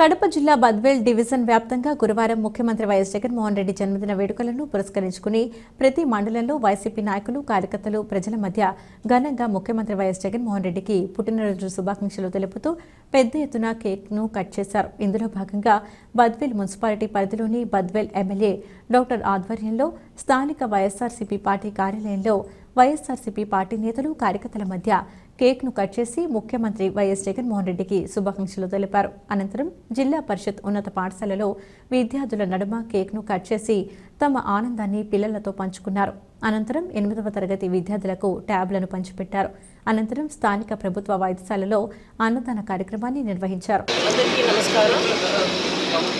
కడప జిల్లా బద్వేల్ డివిజన్ వ్యాప్తంగా గురువారం ముఖ్యమంత్రి వైఎస్ జగన్మోహన్ రెడ్డి జన్మదిన వేడుకలను పురస్కరించుకుని ప్రతి మండలంలో వైసీపీ నాయకులు కార్యకర్తలు ప్రజల మధ్య ఘనంగా ముఖ్యమంత్రి వైఎస్ జగన్మోహన్ రెడ్డికి పుట్టినరోజు శుభాకాంక్షలు తెలుపుతూ పెద్ద ఎత్తున కేక్ను కట్ చేశారు. ఇందులో భాగంగా బద్వేల్ మున్సిపాలిటీ పరిధిలోని బద్వేల్ ఎమ్మెల్యే డాక్టర్ ఆధ్వర్యంలో స్థానిక వైఎస్ఆర్సీపీ పార్టీ కార్యాలయంలో వైఎస్ఆర్సీపీ పార్టీ నేతలు కార్యకర్తల మధ్య కేక్ను కట్ చేసి ముఖ్యమంత్రి వైఎస్ జగన్మోహన్ రెడ్డికి శుభాకాంక్షలు తెలిపారు. అనంతరం జిల్లా పరిషత్ ఉన్నత పాఠశాలలో విద్యార్థుల నడుమ కేక్ను కట్ చేసి తమ ఆనందాన్ని పిల్లలతో పంచుకున్నారు. అనంతరం 8వ తరగతి విద్యార్థులకు ట్యాబ్లను పంచిపెట్టారు. అనంతరం స్థానిక ప్రభుత్వ వైద్యశాలలో అన్నదాన కార్యక్రమాన్ని నిర్వహించారు. అందరికీ నమస్కారం.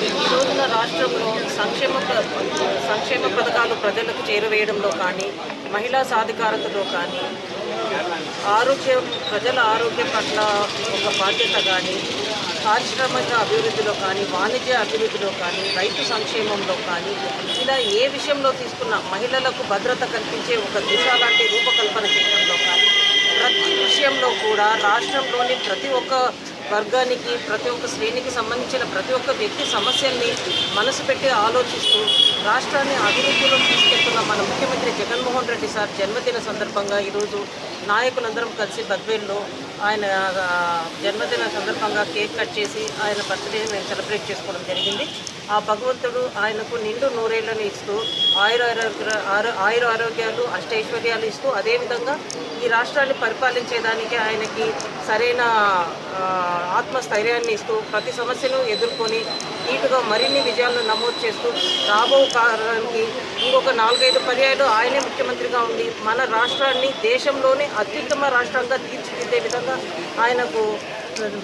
ఈ రోజున రాష్ట్రంలో సంక్షేమ పథకాలు ప్రజలకు చేరవేయడంలో కానీ, మహిళా సాధికారతలో కానీ, ప్రజల ఆరోగ్యం పట్ల ఒక బాధ్యత కానీ, పారిశ్రామిక అభివృద్ధిలో కానీ, వాణిజ్య అభివృద్ధిలో కానీ, రైతు సంక్షేమంలో కానీ, ఇలా ఏ విషయంలో తీసుకున్న మహిళలకు భద్రత కల్పించే ఒక దిశ లాంటి రూపకల్పన చేయడంలో కానీ, ప్రతి విషయంలో కూడా రాష్ట్రంలోని ప్రతి ఒక్క వర్గానికి, ప్రతి ఒక్క శ్రేణికి సంబంధించిన ప్రతి ఒక్క వ్యక్తి సమస్యల్ని మనసు పెట్టి ఆలోచిస్తూ రాష్ట్రాన్ని అభివృద్ధిలో తీసుకెళ్తున్న మన ముఖ్యమంత్రి జగన్మోహన్ రెడ్డి సార్ జన్మదిన సందర్భంగా ఈరోజు నాయకులందరం కలిసి బద్వేల్లో ఆయన జన్మదిన సందర్భంగా కేక్ కట్ చేసి ఆయన బర్త్డే మేము సెలబ్రేట్ చేసుకోవడం జరిగింది. ఆ భగవంతుడు ఆయనకు నిండు నూరేళ్లను ఇస్తూ ఆయుర ఆరోగ్యాలు అష్టైశ్వర్యాలు ఇస్తూ అదేవిధంగా ఈ రాష్ట్రాన్ని పరిపాలించేదానికి ఆయనకి సరైన ఆత్మస్థైర్యాన్ని ఇస్తూ ప్రతి సమస్యను ఎదుర్కొని నీటుగా మరిన్ని విజయాలను నమోదు చేస్తూ రాబో కాలానికి ఇంకొక 4-5 పర్యాయాలు ఆయనే ముఖ్యమంత్రిగా ఉండి మన రాష్ట్రాన్ని దేశంలోనే అత్యుత్తమ రాష్ట్రంగా తీర్చిదిద్దే విధంగా ఆయనకు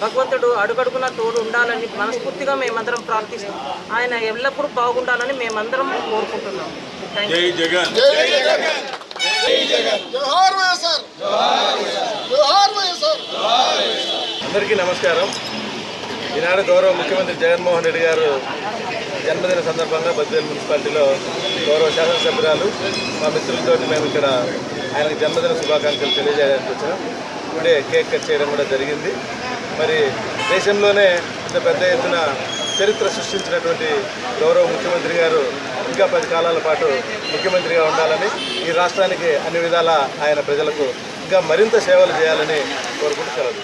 భగవంతుడు అడుగడుగున తోడు ఉండాలని మనస్ఫూర్తిగా మేమందరం ప్రార్థిస్తాం. ఆయన ఎల్లప్పుడూ బాగుండాలని మేమందరం కోరుకుంటున్నాం. అందరికీ నమస్కారం. ఈనాడు గౌరవ ముఖ్యమంత్రి జగన్మోహన్ రెడ్డి గారు జన్మదిన సందర్భంగా బద్వేల్ మున్సిపాలిటీలో గౌరవ శాసనసభ్యురాలు మా మిత్రులతో మేము ఇక్కడ ఆయనకు జన్మదిన శుభాకాంక్షలు తెలియజేయడానికి వచ్చినాం. ఇప్పుడే కేక్ కట్ చేయడం కూడా జరిగింది. మరి దేశంలోనే ఇంత పెద్ద ఎత్తున చరిత్ర సృష్టించినటువంటి గౌరవ ముఖ్యమంత్రి గారు ఇంకా 10 కాలాల పాటు ముఖ్యమంత్రిగా ఉండాలని, ఈ రాష్ట్రానికి అన్ని విధాలా ఆయన ప్రజలకు ఇంకా మరింత సేవలు చేయాలని కోరుకుంటూ సెలవు.